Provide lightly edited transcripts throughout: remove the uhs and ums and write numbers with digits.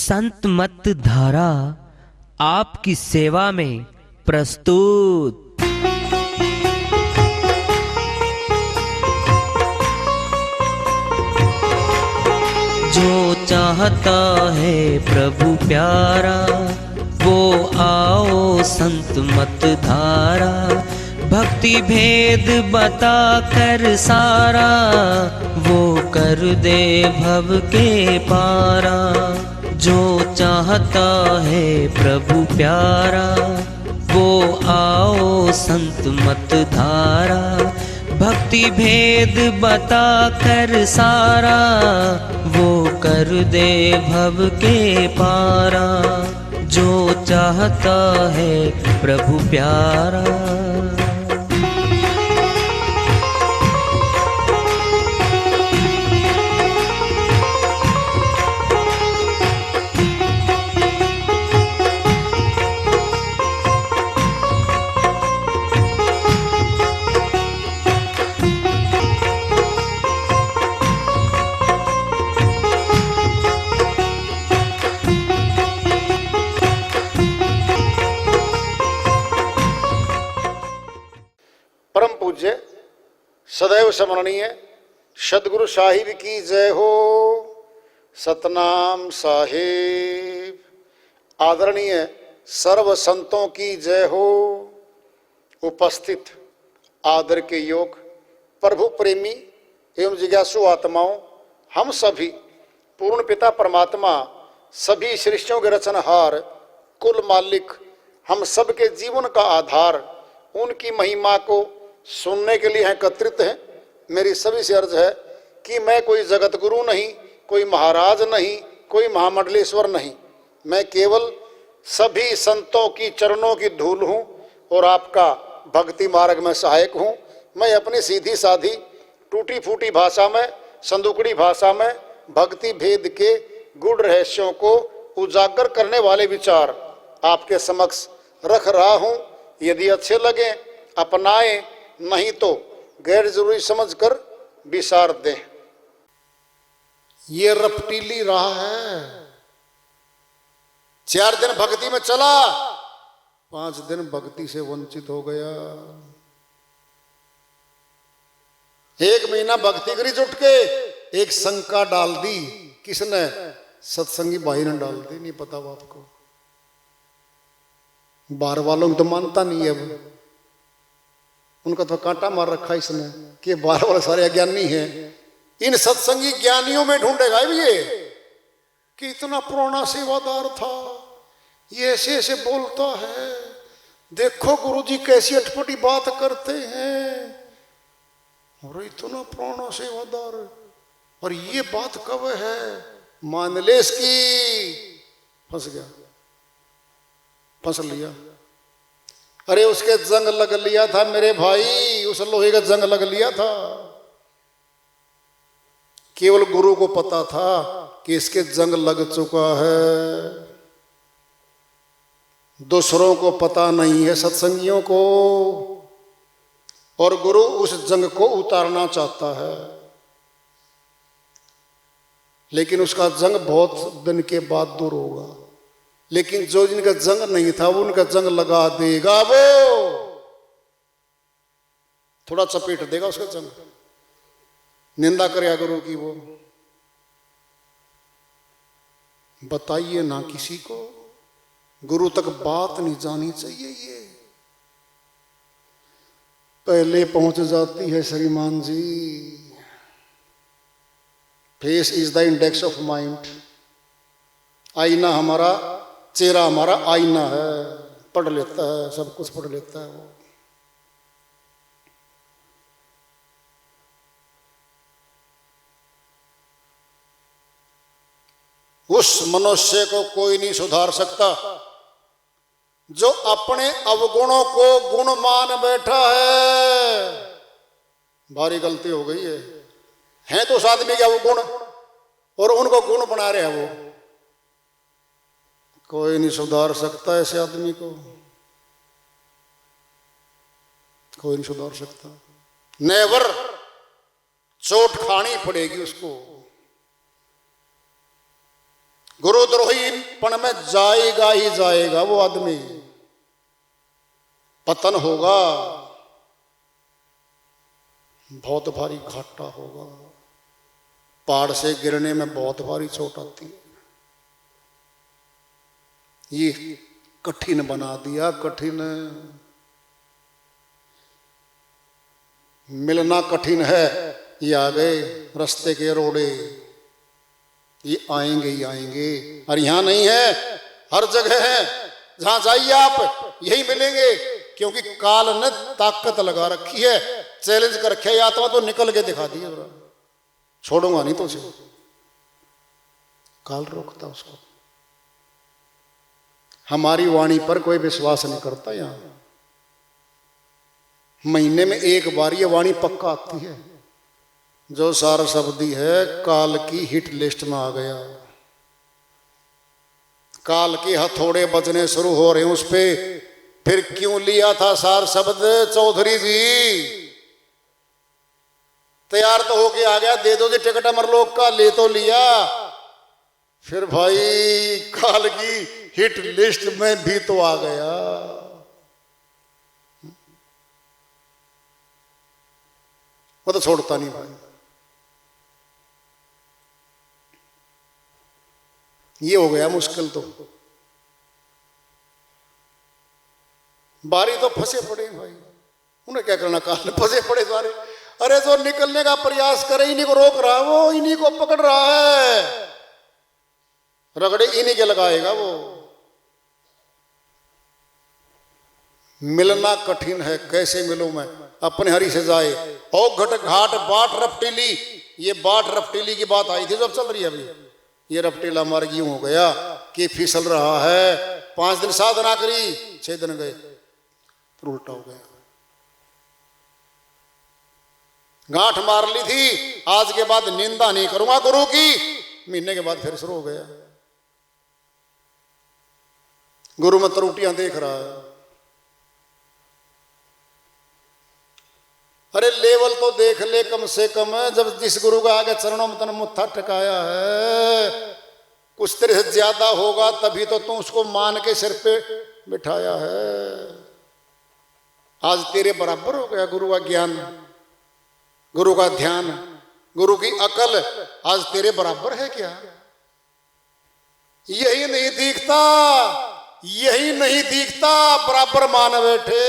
संत मत धारा आपकी सेवा में प्रस्तुत। जो चाहता है प्रभु प्यारा वो आओ संत मत धारा। भक्ति भेद बता कर सारा वो कर दे भव के पारा। जो चाहता है प्रभु प्यारा वो आओ संत मत धारा। भक्ति भेद बता कर सारा वो कर दे भव के पारा। जो चाहता है प्रभु प्यारा। परम पूज्य सदैव स्मरणीय सदगुरु साहिब की जय हो। सतनाम साहिब। आदरणीय सर्व संतों की जय हो। उपस्थित आदर के योग प्रभु प्रेमी एवं जिज्ञासु आत्माओं, हम सभी पूर्ण पिता परमात्मा सभी सृष्टियों के रचनहार कुल मालिक हम सब के जीवन का आधार उनकी महिमा को सुनने के लिए एकत्रित हैं। मेरी सभी से अर्ज है कि मैं कोई जगत गुरु नहीं, कोई महाराज नहीं, कोई महामंडलेश्वर नहीं। मैं केवल सभी संतों की चरणों की धूल हूँ और आपका भक्ति मार्ग में सहायक हूँ। मैं अपनी सीधी साधी टूटी फूटी भाषा में, संदुकड़ी भाषा में भक्ति भेद के गूढ़ रहस्यों को उजागर करने वाले विचार आपके समक्ष रख रहा हूँ। यदि अच्छे लगे अपनाएं, नहीं तो गैर जरूरी समझकर विसार दें। ये रपटीली राह है। 4 दिन भक्ति में चला, 5 दिन भक्ति से वंचित हो गया। 1 महीना भक्ति करी जुट के एक शंका डाल दी। किसने? सत्संगी भाई ने डाल दी। नहीं पता वो आपको। बाहर वालों को तो मानता नहीं है वो। उनका तो कांटा मार रखा इसने कि बाहर वाले सारे अज्ञानी हैं। इन सत्संगी ज्ञानियों में ढूंढेगा ये कि इतना पुराना सेवादार था, ये ऐसे ऐसे बोलता है, देखो गुरुजी कैसी अटपटी बात करते हैं, और इतना पुराना सेवादार, और ये बात कब है? मान ले इसकी। फंस गया, फंस लिया। अरे उसके जंग लग लिया था मेरे भाई, उस लोहे का जंग लग लिया था। केवल गुरु को पता था कि इसके जंग लग चुका है, दूसरों को पता नहीं है, सत्संगियों को। और गुरु उस जंग को उतारना चाहता है, लेकिन उसका जंग बहुत दिन के बाद दूर होगा। लेकिन जो जिनका जंग नहीं था वो उनका जंग लगा देगा। वो थोड़ा चपेट देगा उसका जंग, निंदा करेगा गुरु की। वो बताइए ना किसी को, गुरु तक बात नहीं जानी चाहिए। ये पहले पहुंच जाती है श्रीमान जी। Face is the index of mind. आईना हमारा, चेहरा हमारा आईना है, पढ़ लेता है, सब कुछ पढ़ लेता है वो। उस मनुष्य को कोई नहीं सुधार सकता जो अपने अवगुणों को गुण मान बैठा है। भारी गलती हो गई है तो उस आदमी के अवगुण और उनको गुण बना रहे हैं वो। कोई नहीं सुधार सकता ऐसे आदमी को, कोई नहीं सुधार सकता। नेवर। चोट खानी पड़ेगी उसको। गुरुद्रोहीपण में जाएगा ही जाएगा वो आदमी, पतन होगा, बहुत भारी घाटा होगा, पहाड़ से गिरने में बहुत भारी चोट आती है। ये कठिन बना दिया, कठिन। मिलना कठिन है, ये आ गए रास्ते के रोड़े, ये आएंगे ही आएंगे। और यहां नहीं है, हर जगह है, जहां जाइए आप यही मिलेंगे, क्योंकि काल ने ताकत लगा रखी है, चैलेंज कर रखा है। आत्मा तो निकल के दिखा दी, छोड़ूंगा नहीं तो उसे, काल रोकता उसको। हमारी वाणी पर कोई विश्वास नहीं करता। यहां महीने में एक बार ये वाणी पक्का आती है, जो सार शब्दी है काल की हिट लिस्ट में आ गया। काल के हथौड़े बजने शुरू हो रहे हैं उस पे। फिर क्यों लिया था सार शब्द चौधरी जी? तैयार तो होके आ गया, दे दो जी टिकट अमरलोक का, ले तो लिया। फिर भाई काल की हिट लिस्ट में भी तो आ गया। वो तो छोड़ता नहीं भाई। ये हो गया मुश्किल। तो बारी तो फंसे पड़े भाई, उन्हें क्या करना, काल फंसे पड़े सारे। अरे जो निकलने का प्रयास करे इन्हीं को रोक रहा है, वो इन्हीं को पकड़ रहा है, रगड़े इन्हीं के लगाएगा वो। मिलना कठिन है, कैसे मिलूं मैं? अपने हरि से जाए। ओ घट घाट बाट रपटीली, ये बाट रपटीली की बात आई थी जो अब चल रही है अभी। ये रपटीला मार्ग यूं हो गया कि फिसल रहा है। 5 दिन साधना करी, 6 दिन गए, फिर उल्टा हो गया। गांठ मार ली थी, आज के बाद निंदा नहीं करूंगा गुरु की, महीने के बाद फिर शुरू हो गया। गुरु में त्रुटियां देख रहा है। अरे लेवल तो देख ले कम से कम, जब जिस गुरु का आगे चरणों में तन मुट्ठा टकाया है, कुछ तेरे से ज्यादा होगा तभी तो तू उसको मान के सिर पे बिठाया है। आज तेरे बराबर हो गया गुरु का ज्ञान, गुरु का ध्यान, गुरु की अकल आज तेरे बराबर है क्या? यही नहीं दिखता, यही नहीं दिखता, बराबर मान बैठे,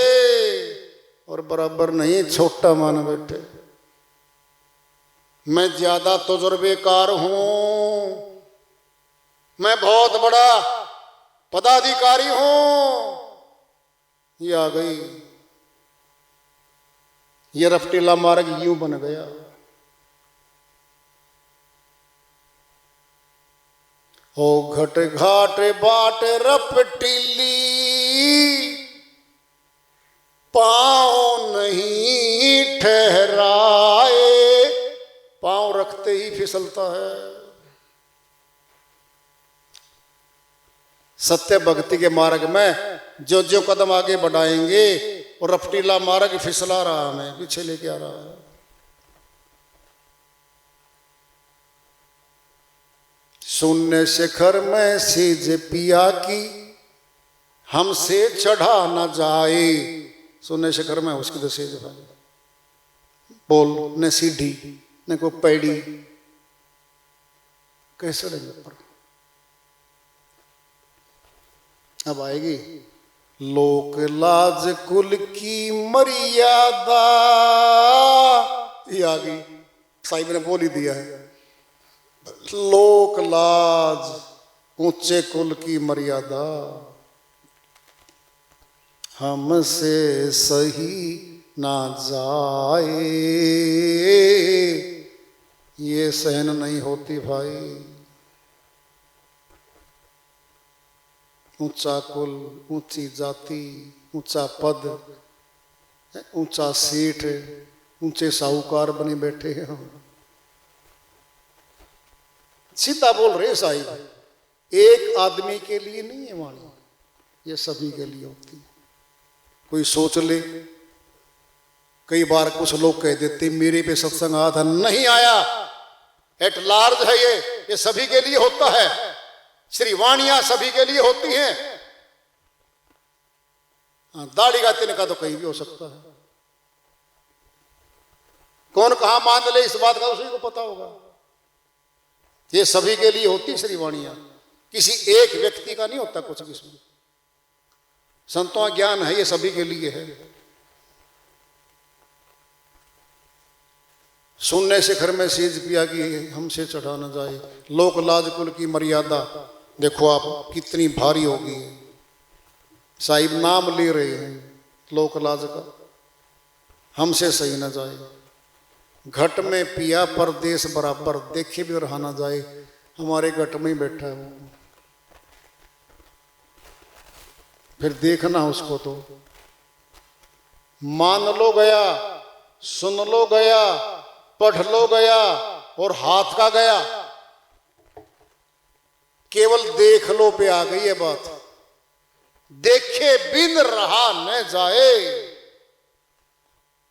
और बराबर नहीं छोटा मान बैठे। मैं ज्यादा तजुर्बेकार हूं, मैं बहुत बड़ा पदाधिकारी हूं, ये आ गई। ये रपटीला मार्ग यूं बन गया। ओ घट घाट बाट रपटीली, पांव नहीं ठहराए, पांव रखते ही फिसलता है। सत्य भक्ति के मार्ग में जो जो कदम आगे बढ़ाएंगे, और रपटीला मार्ग फिसला रहा, हमें पीछे लेके आ रहा है। शून्य शिखर में सेज पिया की, हमसे चढ़ा न जाए। शून्य शिखर में उसकी तो सेज भाई, बोल न सीढ़ी न को पैड़ी, कैसे लगे पर? अब आएगी लोक लाज कुल की मर्यादा, ये आ गई, साहिब ने बोल ही दिया है। लोक लाज, ऊंचे कुल की मर्यादा, हमसे सही ना जाए, ये सहन नहीं होती भाई। ऊंचा कुल, ऊंची जाति, ऊंचा पद, ऊंचा सीट, ऊंचे साहूकार बने बैठे हैं हम। सीधा बोल रहे साहिब, एक आदमी के लिए नहीं है वाणी, ये सभी के लिए होती है। कोई सोच ले, कई बार कुछ लोग कह देते मेरे पे सत्संग आया था, नहीं आया, एट लार्ज है ये सभी के लिए होता है। श्री वाणियां सभी के लिए होती हैं। दाढ़ी का तिनका तो कहीं भी हो सकता है, कौन कहां मान ले इस बात का उसी को पता होगा। ये सभी के लिए होती श्री वाणियां, किसी एक व्यक्ति का नहीं होता कुछ किसी। संतों का ज्ञान है, ये सभी के लिए है। सुनने से घर में सीज पिया कि हमसे चढ़ा न जाए, लोक लाज कुल की मर्यादा देखो आप कितनी भारी होगी। साहिब नाम ले रहे हैं लोक लाज का, हमसे सही न जाए। घट में पिया परदेश बराबर, देखे भी रहा न जाए। हमारे घट में ही बैठा है वो, फिर देखना उसको तो मान लो गया, सुन लो गया, पढ़ लो गया, और हाथ का गया। केवल देख लो पे आ गई है बात। देखे बिन रहा न जाए।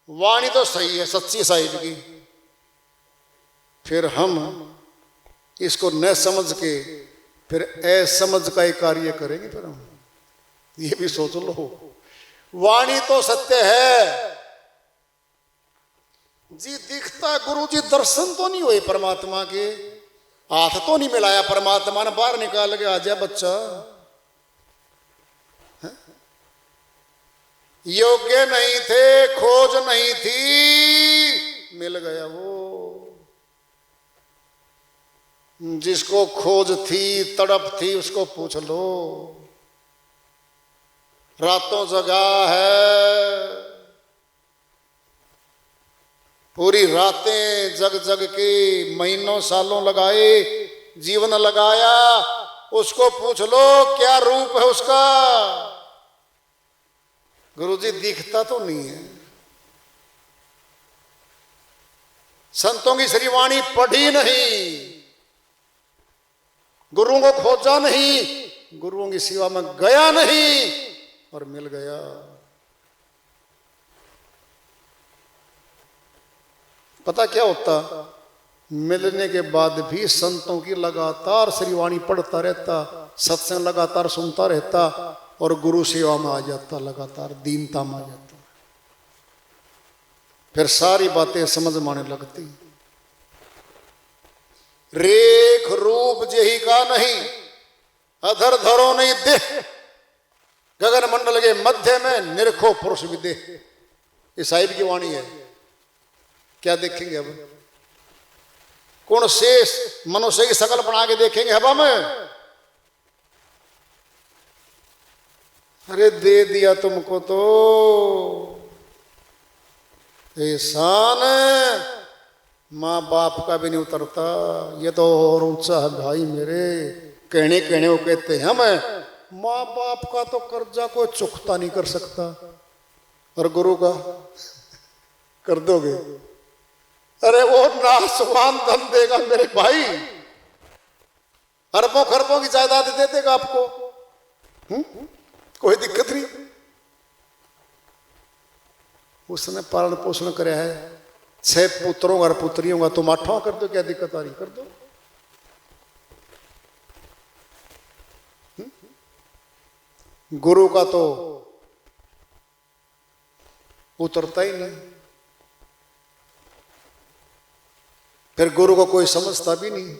वाणी तो सही है सच्ची साहिब की, फिर हम इसको न समझ के फिर असमझ का एक कार्य करेंगे। फिर हम ये भी सोच लो, वाणी तो सत्य है जी। दिखता गुरु जी दर्शन तो नहीं हुए परमात्मा के, हाथ तो नहीं मिलाया परमात्मा ने बाहर निकाल के आ जा बच्चा। योग्य नहीं थे, खोज नहीं थी, मिल गया वो। जिसको खोज थी, तड़प थी, उसको पूछ लो। रातों जगा है, पूरी रातें जग जग के महीनों सालों लगाए, जीवन लगाया। उसको पूछ लो क्या रूप है उसका। गुरुजी दिखता तो नहीं है। संतों की श्री वाणी पढ़ी नहीं, गुरुओं को खोजा नहीं, गुरुओं की सेवा में गया नहीं, और मिल गया। पता क्या होता, मिलने के बाद भी संतों की लगातार श्रीवाणी पढ़ता रहता, सत्संग लगातार सुनता रहता, और गुरु सेवा में आ जाता, लगातार दीनता में आ जाता। फिर सारी बातें समझ में आने लगती। रेख रूप जेही का नहीं, अधर धरो नहीं देह, गगन मंडल के मध्य में निरखो पुरुष विदेह। ये साहिब की वाणी है। क्या देखेंगे अब? कौन शेष मनुष्य की शकल बना के देखेंगे हवा में? अरे दे दिया तुमको तो एहसान, माँ बाप का भी नहीं उतरता। ये तो और ऊंचा है भाई मेरे। कहने कहने को कहते हैं हमें, माँ बाप का तो कर्जा कोई चुकता नहीं कर सकता, और गुरु का कर दोगे? अरे वो नासवान धन देगा मेरे भाई, अरबों खरबों की जायदाद दे देगा आपको। कोई दिक्कत नहीं। उसने पालन पोषण कराया है 6 पुत्रों और पुत्रियों का, तुम 8वां कर दो, क्या दिक्कत आ रही? कर दो। गुरु का तो उतरता ही नहीं, फिर गुरु को कोई समझता भी नहीं।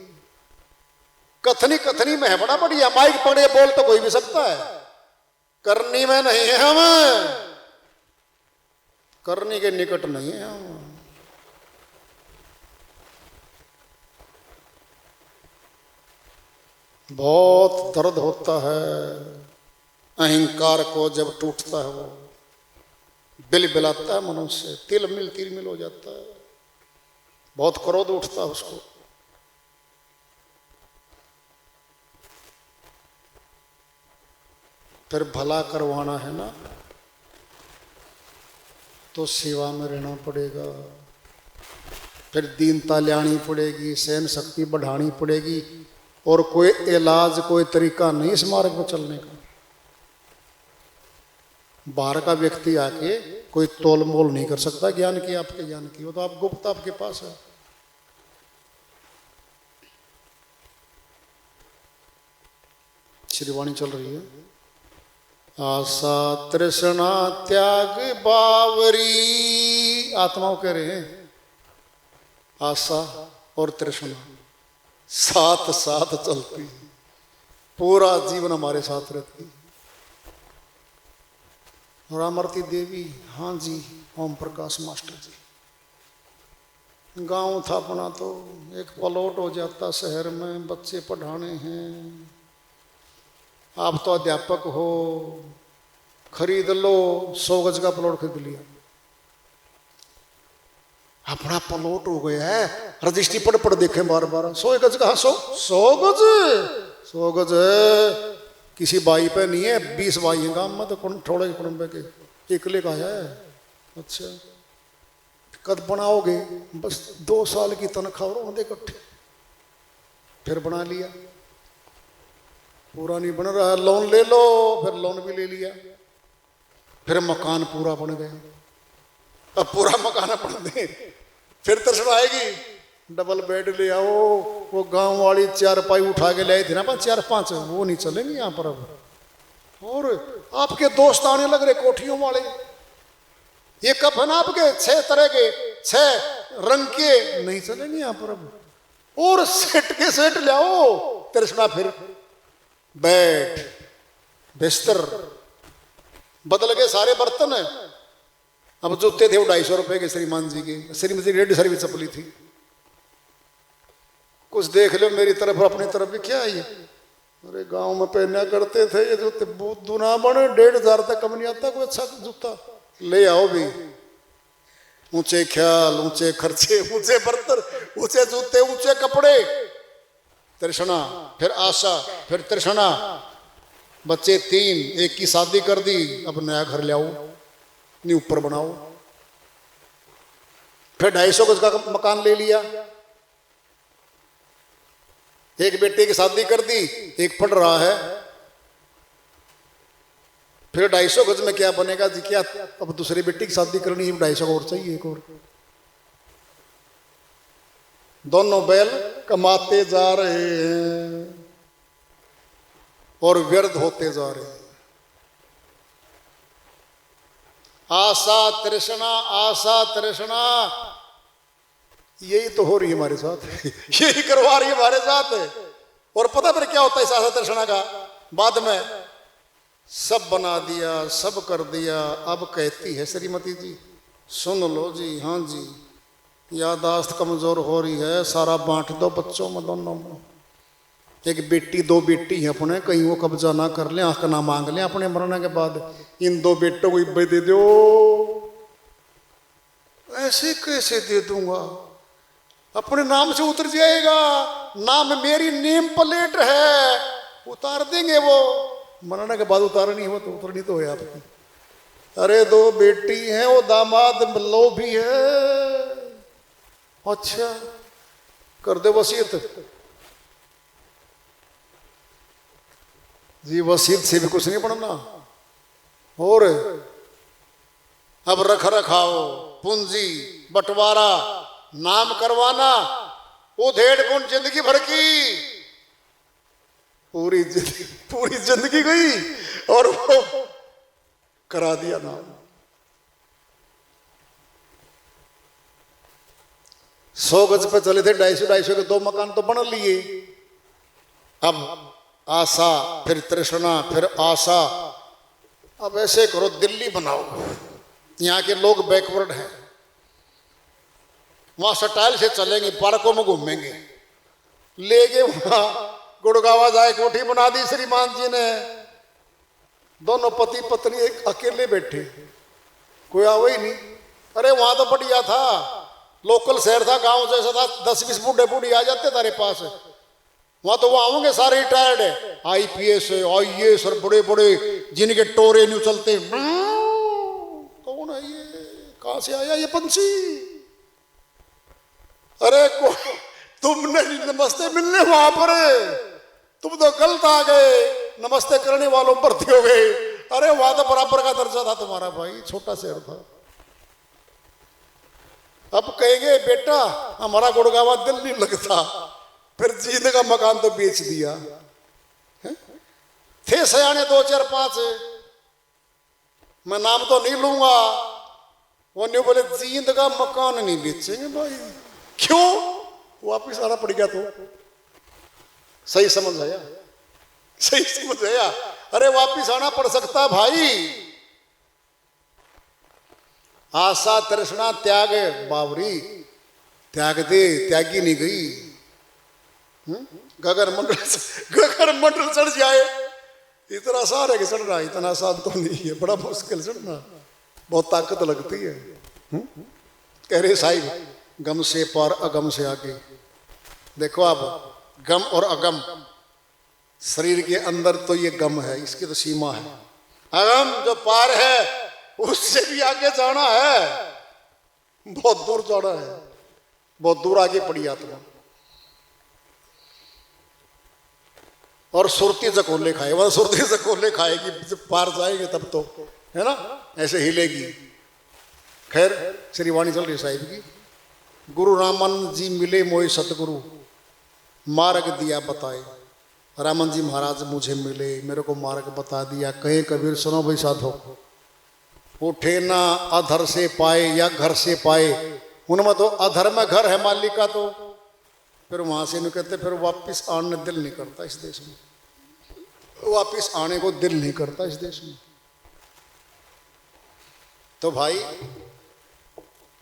कथनी कथनी में है बड़ा बढ़िया, माइक पकड़े बोल तो कोई भी सकता है, करनी में नहीं है हम, करनी के निकट नहीं है हम। बहुत दर्द होता है अहंकार को जब टूटता है, वो बिल बिलाता है मनुष्य, तिल मिल हो जाता है, बहुत क्रोध उठता है उसको। फिर भला करवाना है ना, तो सेवा में रहना पड़ेगा, फिर दीनता लानी पड़ेगी, सहन शक्ति बढ़ानी पड़ेगी, और कोई इलाज कोई तरीका नहीं इस मार्ग पर चलने का। बाहर का व्यक्ति आके कोई तोल मोल नहीं कर सकता ज्ञान की, आपके ज्ञान की, वो तो आप गुप्त आपके पास है। श्रीवाणी चल रही है। आशा तृष्णा त्याग बावरी, आत्माओं कह रहे हैं आशा और तृष्णा साथ साथ चलती, पूरा जीवन हमारे साथ रहती। रामरती देवी, हाँ जी, ओम प्रकाश मास्टर जी, गांव था अपना तो एक प्लॉट हो जाता शहर में, बच्चे पढ़ाने हैं, आप तो अध्यापक हो, खरीद लो, 100 गज का प्लॉट खरीद लिया, अपना प्लॉट हो गया है, रजिस्ट्री पढ़ देखे बार बार, 100 गज कहाँ, 100 गज, 100 गज है, किसी बाई पे नहीं है, 20 बाई है गांव में, तो थोड़े कुटुंबे के एकले का है। अच्छा, कद बनाओगे, बस 2 साल की तनख्वाह और होंगे इकट्ठे, फिर बना लिया, पूरा नहीं बन रहा, लोन ले लो, फिर लोन भी ले लिया, फिर मकान पूरा बन गया, अब पूरा मकान बन दे, फिर तृष्णा आएगी, डबल बेड ले आओ, वो गांव वाली 4 पाई उठा के ले आई थी ना 4-5, वो नहीं चलेंगे यहाँ पर अब। और आपके दोस्त आने लग रहे कोठियों वाले, ये कप है ना आपके 6 तरह के, 6 रंग के, नहीं चलेंगे यहाँ पर अब। और सेट के सेट ले आओ, तृष्णा फिर बेड बिस्तर बदल गए, सारे बर्तन है। अब जूते थे वो 250 रुपए के श्रीमान जी के, श्रीमती 150 भी चपली थी। कुछ देख लो मेरी तरफ अपनी तरफ भी, क्या है ये, अरे गांव में पहना करते थे ये जूते, बहुत दुना बने, 1,500 तक कम नहीं आता कोई अच्छा जूता, ले आओ भी। ऊंचे ख्याल, ऊंचे खर्चे, ऊंचे बर्तन, ऊंचे जूते, ऊंचे कपड़े, तृष्णा, फिर आशा, फिर तृष्णा, बच्चे 3, एक की शादी कर दी, अब नया घर ले आओ, नहीं ऊपर बनाओ, फिर 250 गज का मकान ले लिया, एक बेटे की शादी कर दी, एक पढ़ रहा है, फिर 250 गज में क्या बनेगा जी, क्या अब दूसरी बेटी की शादी करनी है, 250 और चाहिए एक और। दोनों बैल कमाते जा रहे हैं और व्यर्थ होते जा रहे हैं। आशा तृष्णा, आशा तृष्णा, यही तो हो रही है हमारे साथ, यही करवा रही है हमारे साथ। और पता फिर क्या होता है इस आशा तृष्णा का, बाद में सब बना दिया, सब कर दिया, अब कहती है श्रीमती जी, सुन लो जी, हाँ जी, यादाश्त कमजोर हो रही है, सारा बांट दो बच्चों में, दोनों में, एक बेटी 2 बेटी है अपने, कहीं वो कब्जा ना कर ले, आंख ना मांग ले अपने मरने के बाद, इन 2 बेटों को इब्बे दे दो। ऐसे कैसे दे दूंगा, अपने नाम से उतर जाएगा, नाम मेरी नेम प्लेट है, उतार देंगे वो, मरने के बाद उतारनी हो तो उतरनी तो है आपकी। अरे 2 बेटी हैं, वो दामाद लो भी है, अच्छा कर दे वसीयत जी, वसीयत से भी कुछ नहीं बनना। और अब रख रखाव, पूंजी, बंटवारा, नाम करवाना, उधेड़ बुन जिंदगी भर की, पूरी जिंदगी गई और वो करा दिया नाम। 100 गज पे चले थे, 250 के 2 मकान तो बना लिए। अब आशा, फिर तृष्णा, फिर आशा, अब ऐसे करो दिल्ली बनाओ, यहाँ के लोग बैकवर्ड हैं, वहां स्टाइल से चलेंगे, पार्कों में घूमेंगे, ले गए वहां गुड़गावा जाए, कोठी बना दी श्रीमान जी ने, दोनों पति पत्नी एक अकेले बैठे, कोई आवा ही नहीं। अरे वहां तो बढ़िया था, लोकल शहर था, गांव जैसा था, 10-20 बूढ़े बूढ़ी आ जाते तारे पास, वहां तो वहां होंगे सारे रिटायर्ड है, IPS IAS और बड़े बड़े जिनके टोरे नहीं चलते। कौन है ये, कहां से आया ये पंछी, अरे तुमने नमस्ते मिलने वहां पर, तुम तो गलत आ गए, नमस्ते करने वालों भर्ती हो गए। अरे वहां तो बराबर का दर्जा था तुम्हारा भाई, छोटा शहर था। अब कहेंगे बेटा हमारा गुड़गावा दिल नहीं लगता, फिर जीने का मकान तो बेच दिया है? थे सयाने 2 4 5, मैं नाम तो नहीं लूंगा। वो नहीं बोले जींद का मकान नहीं बेचेंगे भाई। क्यों? वापिस आना पड़ गया। तो सही समझ आया? सही समझ आया? अरे वापिस आना पड़ सकता भाई। आशा तृष्णा त्याग बावरी, त्याग दे, त्यागी नहीं गई। गगन मंडल चढ़ जाए, इतना आसान है कि चढ़ना, इतना आसान तो नहीं है, बड़ा मुश्किल चढ़ना, बहुत ताकत लगती है। कह रहे साहिब गम से पार अगम से आगे। देखो आप, गम और अगम, शरीर के अंदर तो ये गम है, इसकी तो सीमा है। अगम जो पार है उससे भी आगे जाना है, बहुत दूर जाना है, बहुत दूर आगे पड़ी आत्मा। और सुरती जकोले खाए, वह सुरती जकोले खाएगी, जब पार जाएंगे तब तो, है ना, ऐसे हिलेगी। खैर श्री वाणी चल रही साहिब की। गुरु रामानंद जी मिले मोए सतगुरु, मार्ग दिया बताए। रामन जी महाराज मुझे मिले, मेरे को मार्ग बता दिया। कहे कबीर सुनो भाई साधो, उठे ना अधर से पाए या घर से पाए। उनमें तो अधर में घर है मालिक का, तो फिर वहां से निकलते, फिर वापिस आने दिल नहीं करता इस देश में, वापिस आने को दिल नहीं करता इस देश में। तो भाई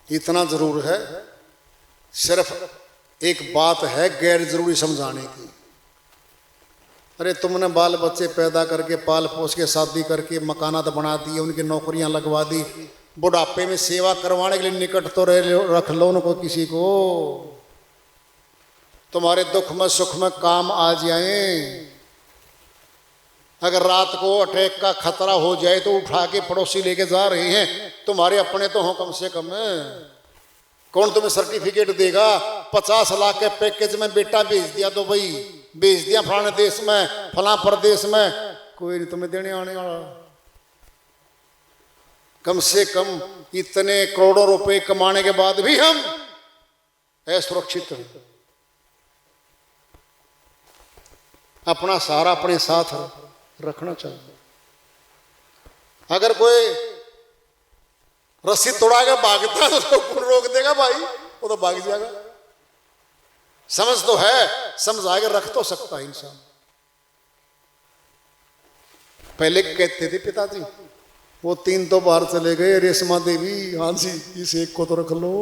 इतना जरूर है, सिर्फ एक बात है गैर जरूरी समझाने की। अरे तुमने बाल बच्चे पैदा करके पाल पोस के शादी करके मकानात बना दिए, उनकी नौकरियां लगवा दी, बुढ़ापे में सेवा करवाने के लिए निकट तो रख लो उनको, किसी को तुम्हारे दुख में सुख में काम आ जाए। अगर रात को अटैक का खतरा हो जाए तो उठा के पड़ोसी लेके जा रहे हैं, तुम्हारे अपने तो हो कम से कम। कौन तुम्हें सर्टिफिकेट देगा? 50 लाख के पैकेज में बेटा भेज दिया तो भाई भेज दिया फलाने देश में, फला प्रदेश में, कोई नहीं तुम्हें देने आने वाला। कम से कम इतने करोड़ों रुपए कमाने के बाद भी हम असुरक्षित हैं। अपना सहारा अपने साथ रखना चाहिए। अगर कोई रस्सी तोड़ा के भागता है तो कौन रोक देगा भाई? वो तो भाग जाएगा। समझ तो है, समझ आगे रख तो सकता है इंसान। पहले कहते थे पिताजी, वो 3 तो बाहर चले गए, रेशमा देवी, हाँ जी इस एक को तो रख लो,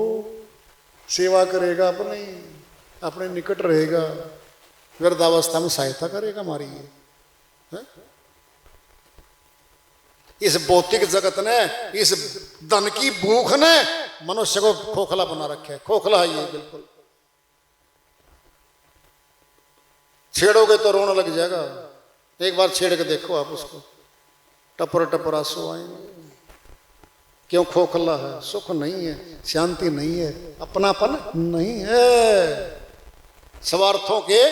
सेवा करेगा, अपने निकट रहेगा, वृद्धावस्था में सहायता करेगा हमारी। ये इस भौतिक जगत ने, इस धन की भूख ने मनुष्य को खोखला बना रखा है। खोखला है ये बिल्कुल। छेड़ोगे तो रोना लग जाएगा। एक बार छेड़ के देखो आप उसको, टपर टपर आंसू आएंगे। क्यों? खोखला है, सुख नहीं है, शांति नहीं है, अपनापन नहीं है। स्वार्थों के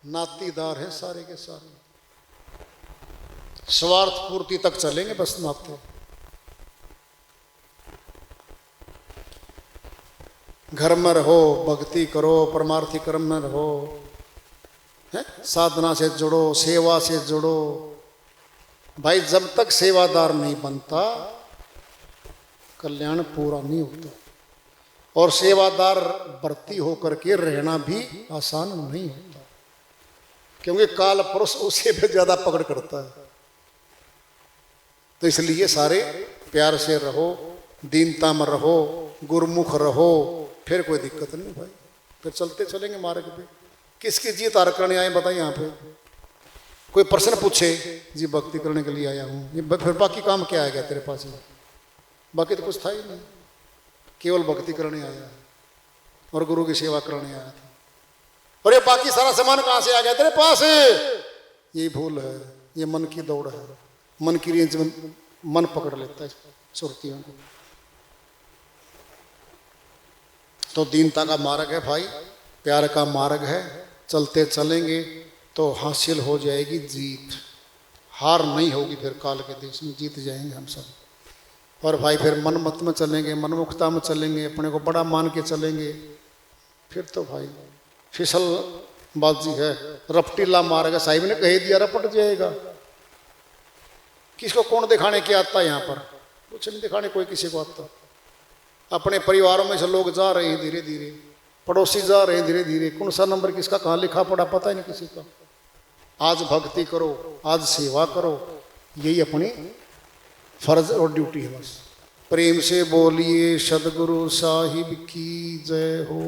नातीदार हैं सारे के सारे, स्वार्थ पूर्ति तक चलेंगे बस नाते। घर में रहो, भक्ति करो, परमार्थी कर्म में रहो, है? साधना से जुड़ो, सेवा से जुड़ो। भाई जब तक सेवादार नहीं बनता कल्याण पूरा नहीं होता। और सेवादार भर्ती होकर के रहना भी आसान नहीं होता, क्योंकि काल पुरुष उसे भी ज्यादा पकड़ करता है। तो इसलिए सारे प्यार से रहो, दीनता में रहो, गुरुमुख रहो, फिर कोई दिक्कत नहीं भाई, फिर चलते चलेंगे मार्ग पे। किसकी जीत हार करने आए बताइए? यहाँ पे कोई प्रश्न पूछे जी भक्ति करने के लिए आया हूँ, ये फिर बाकी काम क्या आएगा तेरे पास? बाकी तो कुछ था ही नहीं, केवल भक्ति करने आया और गुरु की सेवा करने आया था। और ये बाकी सारा सामान कहाँ से आ गया तेरे पास? ये भूल है, ये मन की दौड़ है, मन की रेंज में मन पकड़ लेता है सुरतियों को। तो दीनता का मार्ग है भाई, प्यार का मार्ग है, चलते चलेंगे तो हासिल हो जाएगी जीत। हार नहीं होगी, फिर काल के देश में जीत जाएंगे हम सब। और भाई फिर मन मत में चलेंगे, मनमुखता में चलेंगे, अपने को बड़ा मान के चलेंगे, फिर तो भाई फिसल बाजी है, रपटीला मार्ग है। साहिब ने कह दिया रपट जाएगा, किसको कौन दिखाने की आता है यहाँ पर? कुछ नहीं दिखाने कोई किसी को आता। अपने परिवारों में से लोग जा रहे हैं धीरे धीरे, पड़ोसी जा रहे हैं धीरे धीरे, कौन सा नंबर किसका कहाँ लिखा पड़ा पता ही नहीं किसी का। आज भक्ति करो, आज सेवा करो, यही अपनी फर्ज और ड्यूटी है बस। प्रेम से बोलिए सदगुरु साहिब की जय हो।